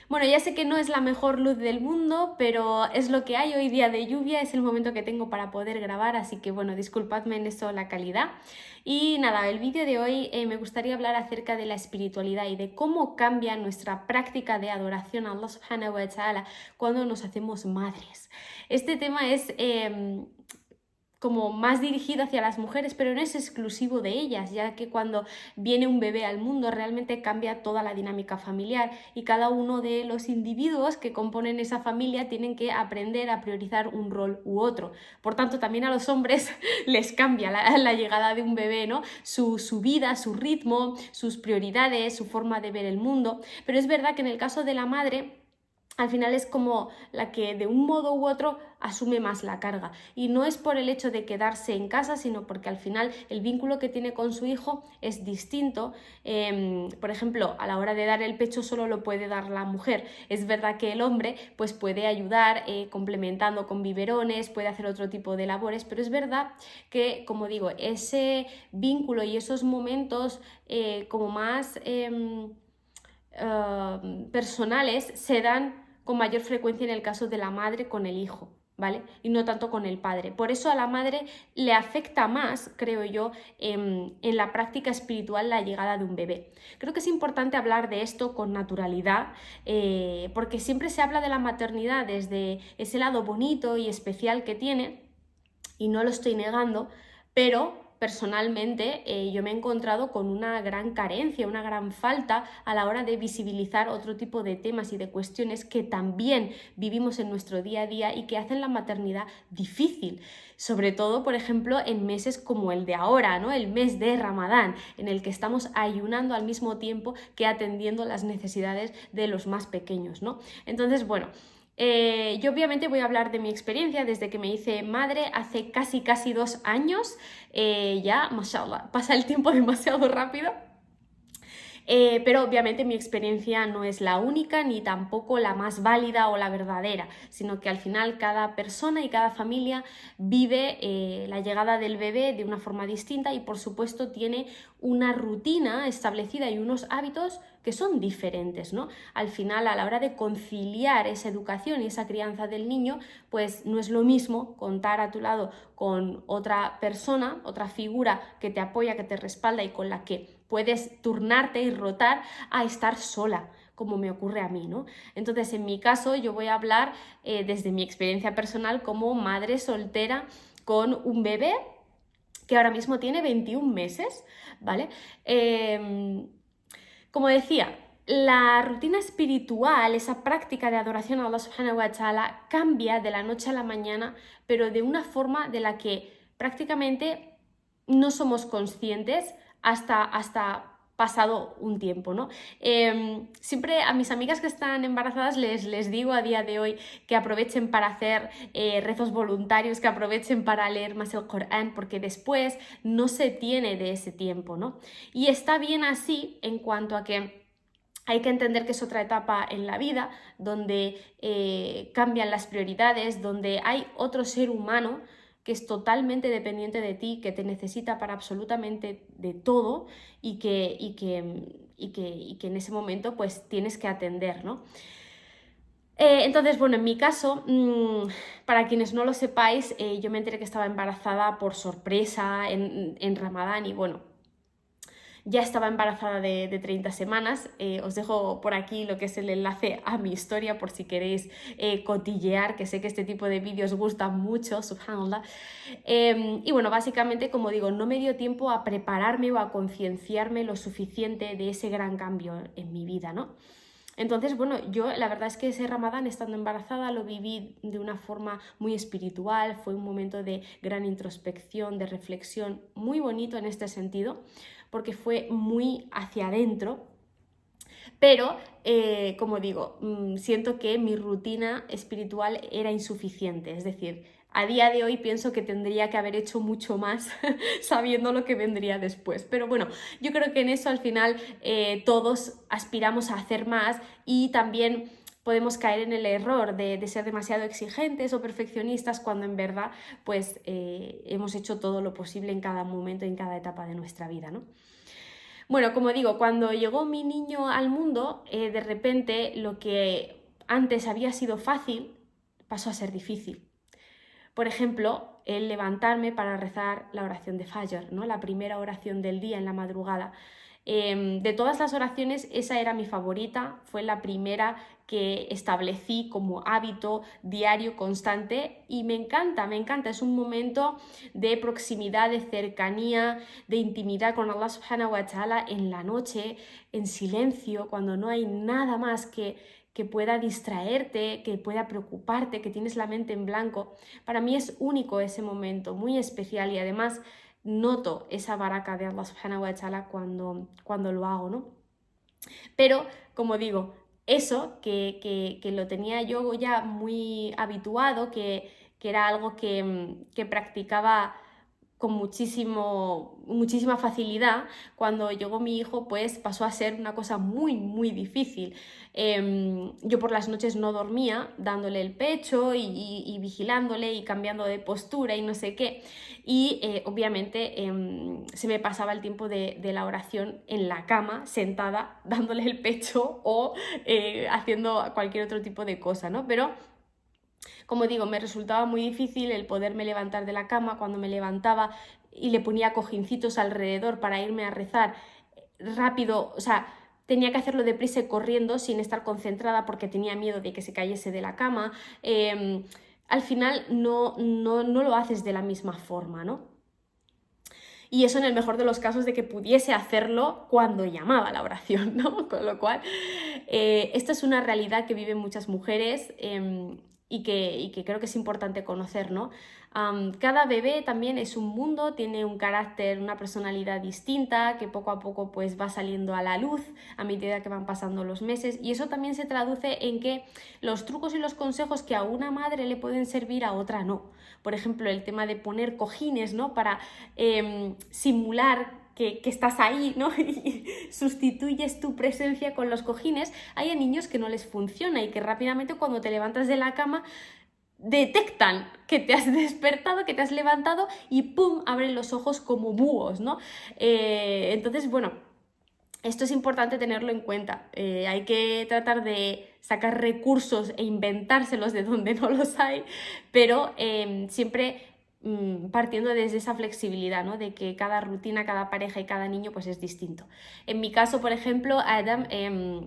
Bueno, ya sé que no es la mejor luz del mundo, pero es lo que hay hoy día de lluvia, es el momento que tengo para poder grabar, así que bueno, disculpadme en eso la calidad. Y nada, el vídeo de hoy me gustaría hablar acerca de la espiritualidad y de cómo cambia nuestra práctica de adoración a Allah subhanahu wa ta'ala cuando nos hacemos madres. Este tema es como más dirigido hacia las mujeres, pero no es exclusivo de ellas, ya que cuando viene un bebé al mundo realmente cambia toda la dinámica familiar y cada uno de los individuos que componen esa familia tienen que aprender a priorizar un rol u otro. Por tanto, también a los hombres les cambia la llegada de un bebé, ¿no? Su vida, su ritmo, sus prioridades, su forma de ver el mundo. Pero es verdad que en el caso de la madre, al final es como la que de un modo u otro asume más la carga. Y no es por el hecho de quedarse en casa, sino porque al final el vínculo que tiene con su hijo es distinto. Por ejemplo, a la hora de dar el pecho solo lo puede dar la mujer. Es verdad que el hombre pues puede ayudar complementando con biberones, puede hacer otro tipo de labores, pero es verdad que, como digo, ese vínculo y esos momentos como más personales se dan con mayor frecuencia en el caso de la madre con el hijo, ¿vale? Y no tanto con el padre. Por eso a la madre le afecta más, creo yo, en la práctica espiritual la llegada de un bebé. Creo que es importante hablar de esto con naturalidad, porque siempre se habla de la maternidad desde ese lado bonito y especial que tiene, y no lo estoy negando, pero personalmente yo me he encontrado con una gran carencia, una gran falta a la hora de visibilizar otro tipo de temas y de cuestiones que también vivimos en nuestro día a día y que hacen la maternidad difícil, sobre todo, por ejemplo, en meses como el de ahora, ¿no? El mes de Ramadán, en el que estamos ayunando al mismo tiempo que atendiendo las necesidades de los más pequeños, ¿no? Entonces, bueno, yo obviamente voy a hablar de mi experiencia desde que me hice madre hace casi 2 años. Ya, mashallah, pasa el tiempo demasiado rápido. Pero obviamente mi experiencia no es la única ni tampoco la más válida o la verdadera, sino que al final cada persona y cada familia vive la llegada del bebé de una forma distinta y por supuesto tiene una rutina establecida y unos hábitos que son diferentes, ¿no? Al final, a la hora de conciliar esa educación y esa crianza del niño, pues no es lo mismo contar a tu lado con otra persona, otra figura que te apoya, que te respalda y con la que puedes turnarte y rotar a estar sola, como me ocurre a mí, ¿no? Entonces, en mi caso, yo voy a hablar desde mi experiencia personal como madre soltera con un bebé que ahora mismo tiene 21 meses, ¿vale? Como decía, la rutina espiritual, esa práctica de adoración a Allah subhanahu wa ta'ala, cambia de la noche a la mañana, pero de una forma de la que prácticamente no somos conscientes hasta pasado un tiempo, ¿no? Siempre a mis amigas que están embarazadas les digo a día de hoy que aprovechen para hacer rezos voluntarios, que aprovechen para leer más el Corán, porque después no se tiene de ese tiempo, ¿no? Y está bien así en cuanto a que hay que entender que es otra etapa en la vida donde cambian las prioridades, donde hay otro ser humano que es totalmente dependiente de ti, que te necesita para absolutamente de todo y que en ese momento pues tienes que atender, ¿no? Entonces, bueno, en mi caso, para quienes no lo sepáis, yo me enteré que estaba embarazada por sorpresa en Ramadán y bueno, ya estaba embarazada de 30 semanas. Os dejo por aquí lo que es el enlace a mi historia por si queréis cotillear, que sé que este tipo de vídeos gustan mucho, subhanallah. Y bueno, básicamente, como digo, no me dio tiempo a prepararme o a concienciarme lo suficiente de ese gran cambio en mi vida, ¿no? Entonces, bueno, yo la verdad es que ese Ramadán, estando embarazada, lo viví de una forma muy espiritual, fue un momento de gran introspección, de reflexión, muy bonito en este sentido, porque fue muy hacia adentro, pero, como digo, siento que mi rutina espiritual era insuficiente, es decir, a día de hoy pienso que tendría que haber hecho mucho más sabiendo lo que vendría después. Pero bueno, yo creo que en eso al final todos aspiramos a hacer más y también podemos caer en el error de ser demasiado exigentes o perfeccionistas cuando en verdad pues hemos hecho todo lo posible en cada momento, en cada etapa de nuestra vida, ¿no? Bueno, como digo, cuando llegó mi niño al mundo, de repente lo que antes había sido fácil pasó a ser difícil. Por ejemplo, el levantarme para rezar la oración de Fajr, ¿no? La primera oración del día en la madrugada. De todas las oraciones, esa era mi favorita, fue la primera que establecí como hábito diario, constante, y me encanta, es un momento de proximidad, de cercanía, de intimidad con Allah subhanahu wa ta'ala en la noche, en silencio, cuando no hay nada más que pueda distraerte, que pueda preocuparte, que tienes la mente en blanco. Para mí es único ese momento, muy especial, y además noto esa baraka de Allah subhanahu wa ta'ala cuando lo hago, ¿no? Pero, como digo, eso que lo tenía yo ya muy habituado, que era algo que practicaba con muchísima facilidad, cuando llegó mi hijo, pues pasó a ser una cosa muy difícil. Yo por las noches no dormía, dándole el pecho y vigilándole y cambiando de postura y no sé qué. Y obviamente se me pasaba el tiempo de la oración en la cama, sentada, dándole el pecho o haciendo cualquier otro tipo de cosa, ¿no? Pero como digo, me resultaba muy difícil el poderme levantar de la cama. Cuando me levantaba y le ponía cojincitos alrededor para irme a rezar rápido, o sea, tenía que hacerlo deprisa y corriendo sin estar concentrada porque tenía miedo de que se cayese de la cama. Al final no lo haces de la misma forma, ¿no? Y eso en el mejor de los casos de que pudiese hacerlo cuando llamaba la oración, ¿no? Con lo cual, esta es una realidad que viven muchas mujeres y que creo que es importante conocer, ¿no? Cada bebé también es un mundo, tiene un carácter, una personalidad distinta, que poco a poco pues va saliendo a la luz a medida que van pasando los meses, y eso también se traduce en que los trucos y los consejos que a una madre le pueden servir, a otra no. Por ejemplo, el tema de poner cojines, ¿no? Para simular que estás ahí, ¿no? Y sustituyes tu presencia con los cojines. Hay a niños que no les funciona y que rápidamente, cuando te levantas de la cama, detectan que te has despertado, que te has levantado, y ¡pum!, abren los ojos como búhos, ¿no? Entonces, bueno, esto es importante tenerlo en cuenta. Hay que tratar de sacar recursos e inventárselos de donde no los hay, pero siempre partiendo desde esa flexibilidad, ¿no? De que cada rutina, cada pareja y cada niño pues es distinto. En mi caso, por ejemplo, Adam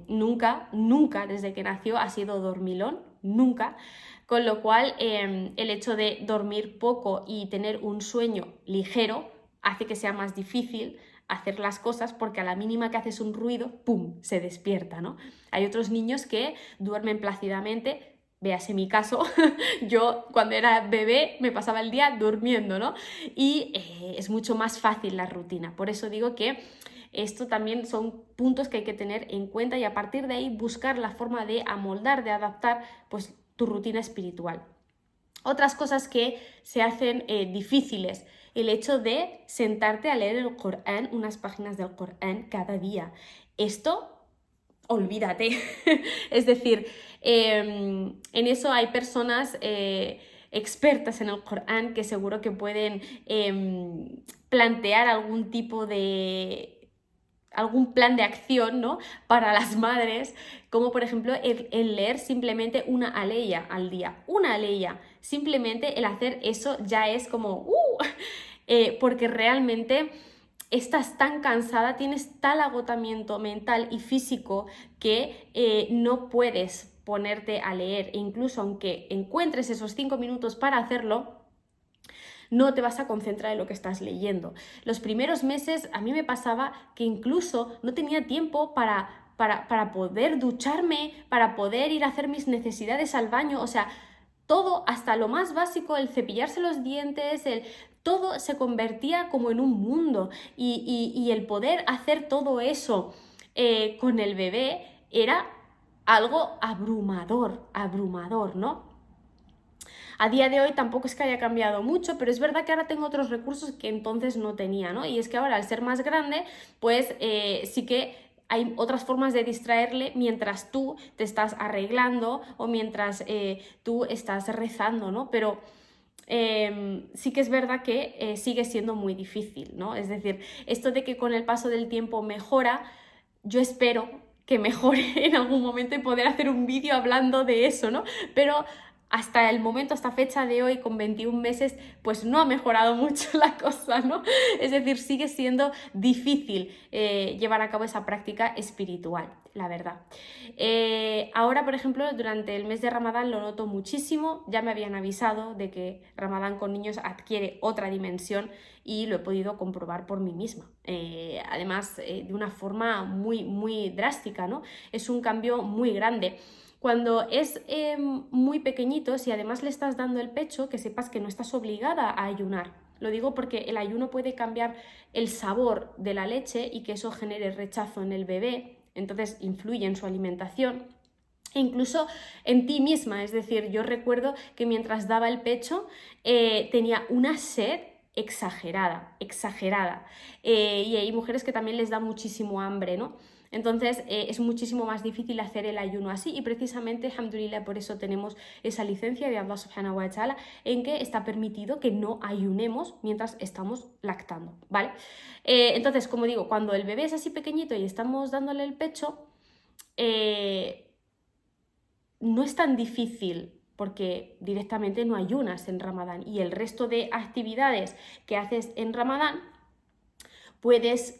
nunca desde que nació ha sido dormilón, nunca. Con lo cual, el hecho de dormir poco y tener un sueño ligero hace que sea más difícil hacer las cosas, porque a la mínima que haces un ruido, ¡pum!, se despierta, ¿no? Hay otros niños que duermen plácidamente. Véase mi caso, yo cuando era bebé me pasaba el día durmiendo, ¿no? Y es mucho más fácil la rutina. Por eso digo que esto también son puntos que hay que tener en cuenta, y a partir de ahí buscar la forma de amoldar, de adaptar pues tu rutina espiritual. Otras cosas que se hacen difíciles: el hecho de sentarte a leer el Corán, unas páginas del Corán cada día. Esto, olvídate. Es decir, en eso hay personas expertas en el Corán que seguro que pueden plantear algún plan de acción, ¿no?, para las madres, como por ejemplo el leer simplemente una aleya al día. Una aleya, simplemente el hacer eso ya es como porque realmente estás tan cansada, tienes tal agotamiento mental y físico que no puedes ponerte a leer, e incluso aunque encuentres esos 5 minutos para hacerlo, no te vas a concentrar en lo que estás leyendo. Los primeros meses a mí me pasaba que incluso no tenía tiempo para poder ducharme, para poder ir a hacer mis necesidades al baño. O sea, todo, hasta lo más básico, el cepillarse los dientes, todo se convertía como en un mundo, y el poder hacer todo eso con el bebé era algo abrumador, ¿no? A día de hoy tampoco es que haya cambiado mucho, pero es verdad que ahora tengo otros recursos que entonces no tenía, ¿no? Y es que ahora, al ser más grande, pues sí que hay otras formas de distraerle mientras tú te estás arreglando o mientras tú estás rezando, ¿no? Pero sí que es verdad que sigue siendo muy difícil, ¿no? Es decir, esto de que con el paso del tiempo mejora, yo espero que mejore en algún momento y poder hacer un vídeo hablando de eso, ¿no? Pero hasta el momento, hasta fecha de hoy, con 21 meses, pues no ha mejorado mucho la cosa, ¿no? Es decir, sigue siendo difícil llevar a cabo esa práctica espiritual, la verdad. Ahora, por ejemplo, durante el mes de Ramadán lo noto muchísimo, ya me habían avisado de que Ramadán con niños adquiere otra dimensión y lo he podido comprobar por mí misma. Además, de una forma muy, muy drástica, ¿no? Es un cambio muy grande. Cuando es muy pequeñito, si además le estás dando el pecho, que sepas que no estás obligada a ayunar. Lo digo porque el ayuno puede cambiar el sabor de la leche y que eso genere rechazo en el bebé, entonces influye en su alimentación. E incluso en ti misma, es decir, yo recuerdo que mientras daba el pecho tenía una sed exagerada. Y hay mujeres que también les da muchísimo hambre, ¿no? Entonces es muchísimo más difícil hacer el ayuno así y precisamente, alhamdulillah, por eso tenemos esa licencia de Allah subhanahu wa ta'ala en que está permitido que no ayunemos mientras estamos lactando, ¿vale? Entonces, como digo, cuando el bebé es así pequeñito y estamos dándole el pecho, no es tan difícil porque directamente no ayunas en Ramadán y el resto de actividades que haces en Ramadán puedes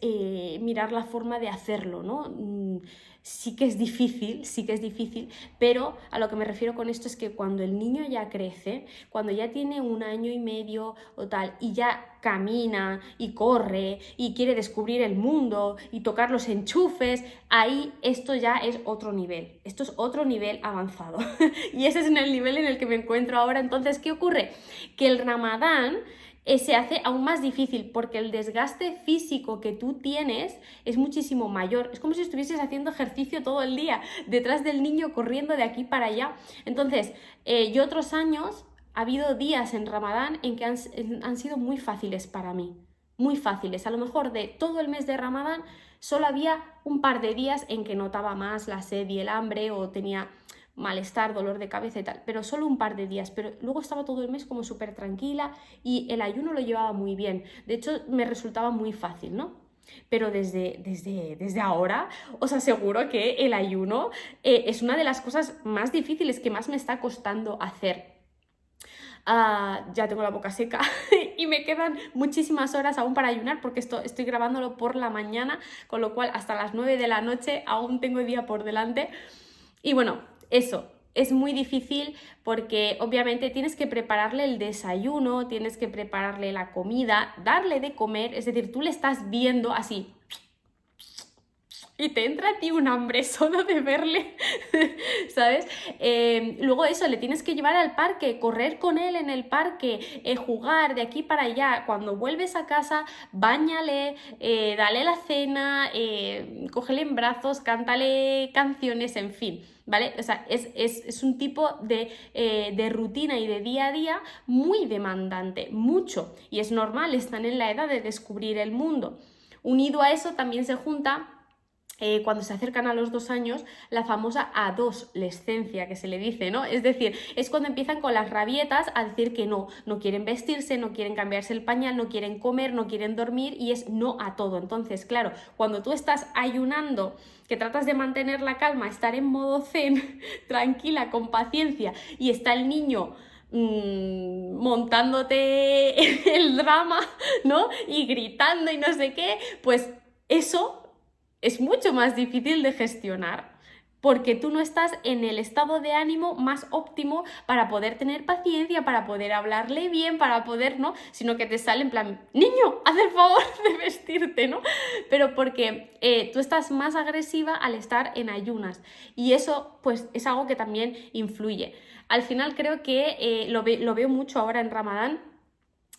mirar la forma de hacerlo, ¿no? Sí que es difícil, pero a lo que me refiero con esto es que cuando el niño ya crece, cuando ya tiene 1 año y medio o tal, y ya camina y corre y quiere descubrir el mundo y tocar los enchufes, ahí esto ya es otro nivel, esto es otro nivel avanzado. Y ese es el nivel en el que me encuentro ahora. Entonces, ¿qué ocurre? Que el Ramadán se hace aún más difícil porque el desgaste físico que tú tienes es muchísimo mayor. Es como si estuvieses haciendo ejercicio todo el día detrás del niño corriendo de aquí para allá. Entonces, yo otros años, ha habido días en Ramadán en que han sido muy fáciles para mí. Muy fáciles. A lo mejor de todo el mes de Ramadán solo había un par de días en que notaba más la sed y el hambre o tenía malestar, dolor de cabeza y tal, pero solo un par de días, pero luego estaba todo el mes como súper tranquila y el ayuno lo llevaba muy bien, de hecho me resultaba muy fácil, ¿no? Pero desde ahora os aseguro que el ayuno es una de las cosas más difíciles que más me está costando hacer. Ya tengo la boca seca y me quedan muchísimas horas aún para ayunar porque estoy grabándolo por la mañana, con lo cual hasta las 9 de la noche aún tengo día por delante. Y bueno, eso es muy difícil porque obviamente tienes que prepararle el desayuno, tienes que prepararle la comida, darle de comer, es decir, tú le estás viendo así y te entra a ti un hambre solo de verle, ¿sabes? Luego eso, le tienes que llevar al parque, correr con él en el parque, jugar de aquí para allá. Cuando vuelves a casa, báñale, dale la cena, cógele en brazos, cántale canciones, en fin, ¿vale? O sea, es un tipo de rutina y de día a día muy demandante, mucho, y es normal, están en la edad de descubrir el mundo. Unido a eso también se junta cuando se acercan a los 2 años, la famosa adolescencia que se le dice, ¿no? Es decir, es cuando empiezan con las rabietas a decir que no quieren vestirse, no quieren cambiarse el pañal, no quieren comer, no quieren dormir y es no a todo. Entonces, claro, cuando tú estás ayunando, que tratas de mantener la calma, estar en modo zen, tranquila, con paciencia, y está el niño montándote el drama, ¿no? Y gritando y no sé qué, pues eso es mucho más difícil de gestionar porque tú no estás en el estado de ánimo más óptimo para poder tener paciencia, para poder hablarle bien, para poder, ¿no? Sino que te sale en plan, niño, haz el favor de vestirte, ¿no? Pero porque tú estás más agresiva al estar en ayunas y eso pues es algo que también influye. Al final creo que lo veo mucho ahora en Ramadán.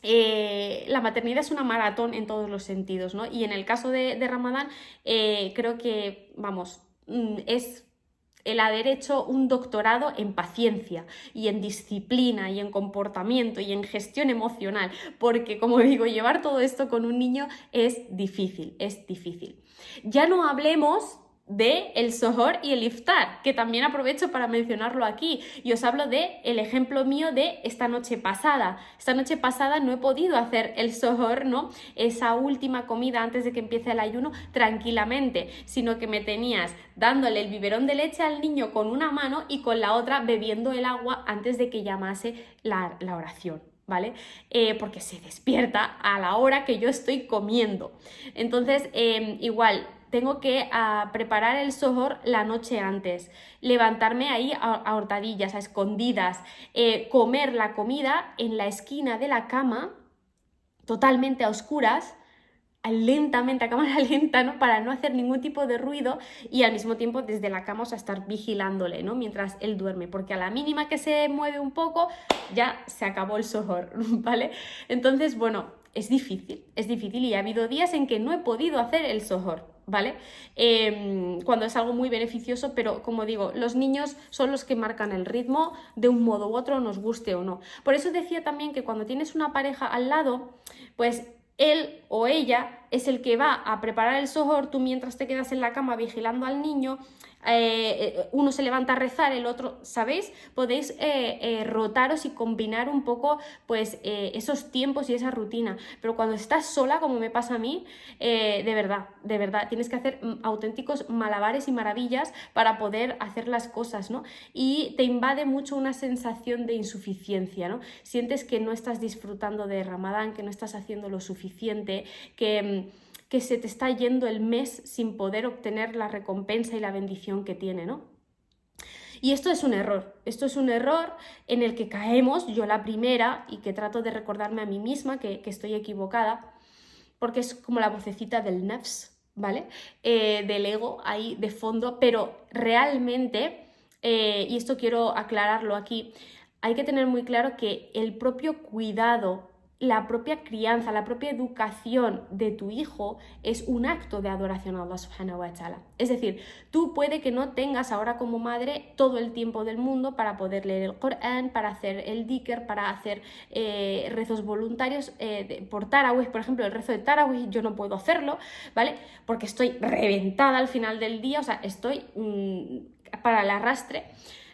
La maternidad es una maratón en todos los sentidos, ¿no? Y en el caso de Ramadán, creo que, vamos, es el haber hecho un doctorado en paciencia y en disciplina y en comportamiento y en gestión emocional, porque, como digo, llevar todo esto con un niño es difícil, es difícil. Ya no hablemos de el sohor y el iftar, que también aprovecho para mencionarlo aquí, y os hablo de el ejemplo mío de esta noche pasada. Esta noche pasada no he podido hacer el sohor, ¿no? Esa última comida antes de que empiece el ayuno tranquilamente, sino que me tenías dándole el biberón de leche al niño con una mano y con la otra bebiendo el agua antes de que llamase la oración, ¿vale? Porque se despierta a la hora que yo estoy comiendo. Entonces, igual, tengo que preparar el sohor la noche antes, levantarme ahí a hurtadillas, a escondidas, comer la comida en la esquina de la cama, totalmente a oscuras, lentamente, a cámara lenta, ¿no? Para no hacer ningún tipo de ruido y al mismo tiempo desde la cama, o sea, estar vigilándole, ¿no? Mientras él duerme, porque a la mínima que se mueve un poco, ya se acabó el sohor, ¿vale? Entonces, bueno, es difícil y ha habido días en que no he podido hacer el sohor, ¿vale? Cuando es algo muy beneficioso, pero como digo, los niños son los que marcan el ritmo de un modo u otro, nos guste o no. Por eso decía también que cuando tienes una pareja al lado, pues él o ella es el que va a preparar el sohor, tú mientras te quedas en la cama vigilando al niño, uno se levanta a rezar, el otro, ¿sabéis? Podéis rotaros y combinar un poco pues esos tiempos y esa rutina, pero cuando estás sola, como me pasa a mí, de verdad, tienes que hacer auténticos malabares y maravillas para poder hacer las cosas, ¿no? Y te invade mucho una sensación de insuficiencia, ¿no? Sientes que no estás disfrutando de Ramadán, que no estás haciendo lo suficiente, que se te está yendo el mes sin poder obtener la recompensa y la bendición que tiene, ¿no? Y esto es un error en el que caemos, yo la primera, y que trato de recordarme a mí misma que estoy equivocada, porque es como la vocecita del nafs, ¿vale? Del ego ahí de fondo, pero realmente, y esto quiero aclararlo aquí, hay que tener muy claro que el propio cuidado, la propia crianza, la propia educación de tu hijo es un acto de adoración a Allah subhanahu wa ta'ala. Es decir, tú puede que no tengas ahora como madre todo el tiempo del mundo para poder leer el Corán, para hacer el dhikr, para hacer rezos voluntarios por Tarawih, por ejemplo, el rezo de Tarawih yo no puedo hacerlo, ¿vale? Porque estoy reventada al final del día, o sea, estoy para el arrastre.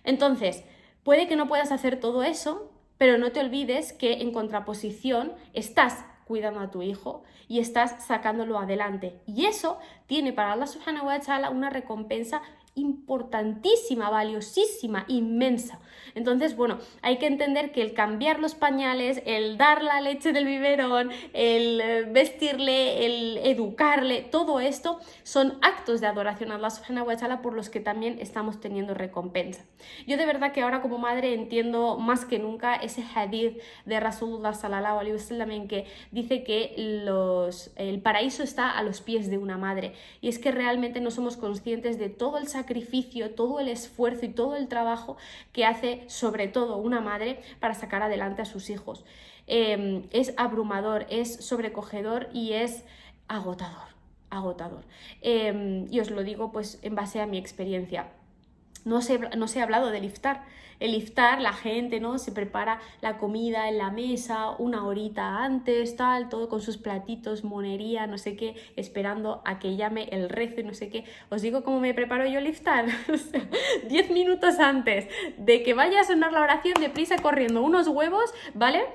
Entonces, puede que no puedas hacer todo eso, pero no te olvides que en contraposición estás cuidando a tu hijo y estás sacándolo adelante. Y eso tiene para Allah subhanahu wa ta'ala una recompensa importantísima, valiosísima, inmensa. Entonces, bueno, hay que entender que el cambiar los pañales, el dar la leche del biberón, el vestirle, el educarle, todo esto son actos de adoración a Allah subhanahu wa ta'ala por los que también estamos teniendo recompensa. Yo de verdad que ahora como madre entiendo más que nunca ese hadith de Rasulullah sallallahu alaihi wasallam en que dice que el paraíso está a los pies de una madre, y es que realmente no somos conscientes de todo el sacrificio, todo el esfuerzo y todo el trabajo que hace sobre todo una madre para sacar adelante a sus hijos. Es abrumador, es sobrecogedor y es agotador. Y os lo digo pues en base a mi experiencia. No os he hablado del iftar. El iftar, la gente, ¿no? Se prepara la comida en la mesa una horita antes, tal, todo con sus platitos, monería, no sé qué, esperando a que llame el rezo y no sé qué. Os digo cómo me preparo yo el iftar. 10 minutos antes de que vaya a sonar la oración, deprisa corriendo unos huevos, ¿vale?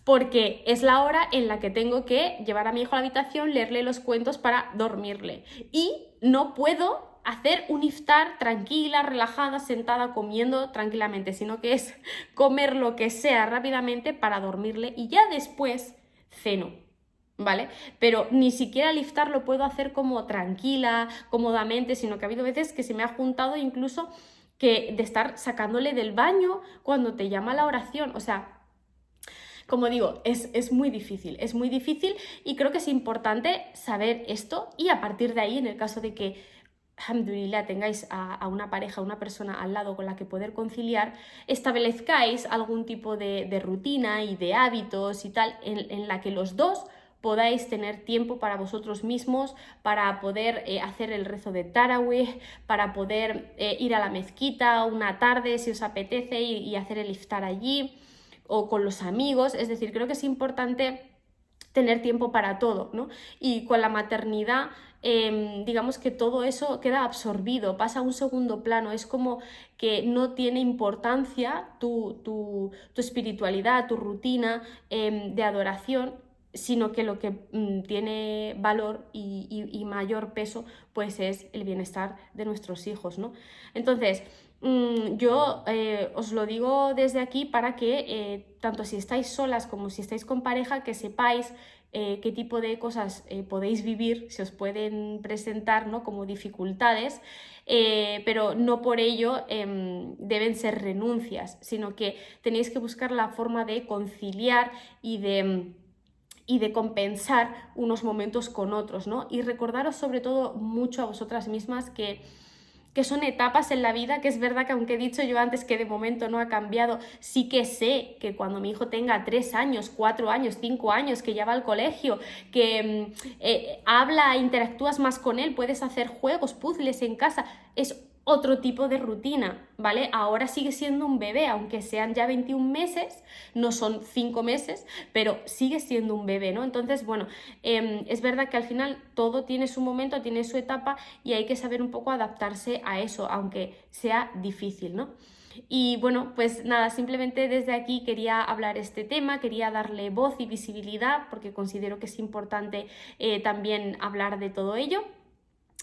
Porque es la hora en la que tengo que llevar a mi hijo a la habitación, leerle los cuentos para dormirle. Y no puedo hacer un iftar tranquila, relajada, sentada, comiendo tranquilamente, sino que es comer lo que sea rápidamente para dormirle y ya después ceno, ¿vale? Pero ni siquiera el iftar lo puedo hacer como tranquila, cómodamente, sino que ha habido veces que se me ha juntado incluso que de estar sacándole del baño cuando te llama la oración, o sea... Como digo, es muy difícil y creo que es importante saber esto y a partir de ahí, en el caso de que alhamdulillah tengáis a una pareja, a una persona al lado con la que poder conciliar, establezcáis algún tipo de rutina y de hábitos y tal en la que los dos podáis tener tiempo para vosotros mismos, para poder hacer el rezo de Tarawih, para poder ir a la mezquita una tarde si os apetece y hacer el iftar allí, o con los amigos. Es decir, creo que es importante tener tiempo para todo, ¿no? Y con la maternidad digamos que todo eso queda absorbido, pasa a un segundo plano, es como que no tiene importancia tu espiritualidad, tu rutina de adoración, sino que lo que tiene valor y mayor peso pues es el bienestar de nuestros hijos, ¿no? Entonces, yo os lo digo desde aquí para que tanto si estáis solas como si estáis con pareja, que sepáis qué tipo de cosas podéis vivir, se os pueden presentar, ¿no?, como dificultades, pero no por ello deben ser renuncias, sino que tenéis que buscar la forma de conciliar y de compensar unos momentos con otros, ¿no? Y recordaros sobre todo mucho a vosotras mismas que son etapas en la vida, que es verdad que aunque he dicho yo antes que de momento no ha cambiado, sí que sé que cuando mi hijo tenga 3 años, 4 años, 5 años, que ya va al colegio, que habla, interactúas más con él, puedes hacer juegos, puzzles en casa, es otro tipo de rutina, ¿vale? Ahora sigue siendo un bebé, aunque sean ya 21 meses, no son 5 meses, pero sigue siendo un bebé, ¿no? Entonces, bueno, es verdad que al final todo tiene su momento, tiene su etapa y hay que saber un poco adaptarse a eso, aunque sea difícil, ¿no? Y bueno, pues nada, simplemente desde aquí quería hablar este tema, quería darle voz y visibilidad porque considero que es importante también hablar de todo ello.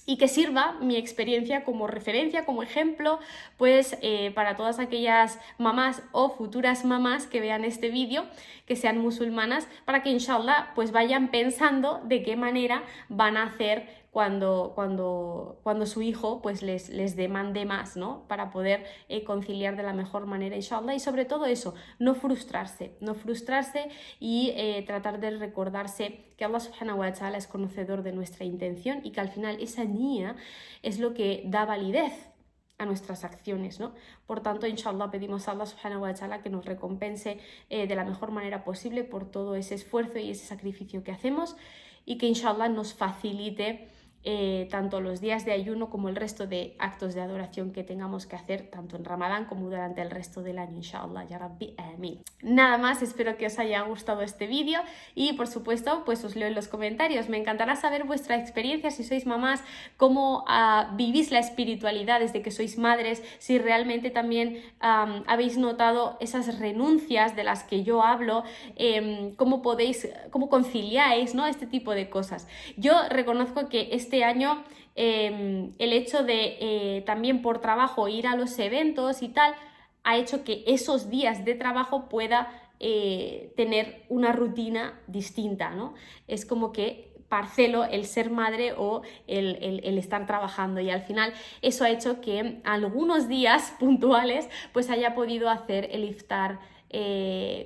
Y que sirva mi experiencia como referencia, como ejemplo, pues para todas aquellas mamás o futuras mamás que vean este vídeo, que sean musulmanas, para que inshallah pues vayan pensando de qué manera van a hacer cuando su hijo pues les demande más, ¿no? Para poder conciliar de la mejor manera, inshallah, y sobre todo eso, no frustrarse y tratar de recordarse que Allah subhanahu wa ta'ala es conocedor de nuestra intención y que al final esa niya es lo que da validez a nuestras acciones, ¿no? Por tanto, inshallah, pedimos a Allah subhanahu wa ta'ala que nos recompense de la mejor manera posible por todo ese esfuerzo y ese sacrificio que hacemos y que inshallah nos facilite tanto los días de ayuno como el resto de actos de adoración que tengamos que hacer tanto en Ramadán como durante el resto del año, inshallah, ya Rabbi, amén. Nada más, espero que os haya gustado este vídeo y por supuesto pues os leo en los comentarios, me encantará saber vuestra experiencia, si sois mamás, cómo vivís la espiritualidad desde que sois madres, si realmente también habéis notado esas renuncias de las que yo hablo, cómo conciliáis, ¿no?, este tipo de cosas. Yo reconozco que este año el hecho de también por trabajo ir a los eventos y tal, ha hecho que esos días de trabajo pueda tener una rutina distinta, ¿no? Es como que parcelo el ser madre o el estar trabajando y al final eso ha hecho que algunos días puntuales pues haya podido hacer el iftar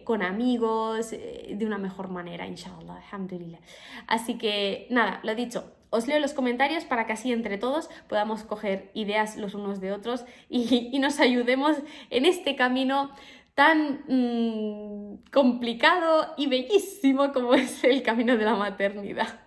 con amigos de una mejor manera, inshallah, alhamdulillah. Así que nada, lo dicho, os leo los comentarios para que así entre todos podamos coger ideas los unos de otros y nos ayudemos en este camino tan complicado y bellísimo como es el camino de la maternidad.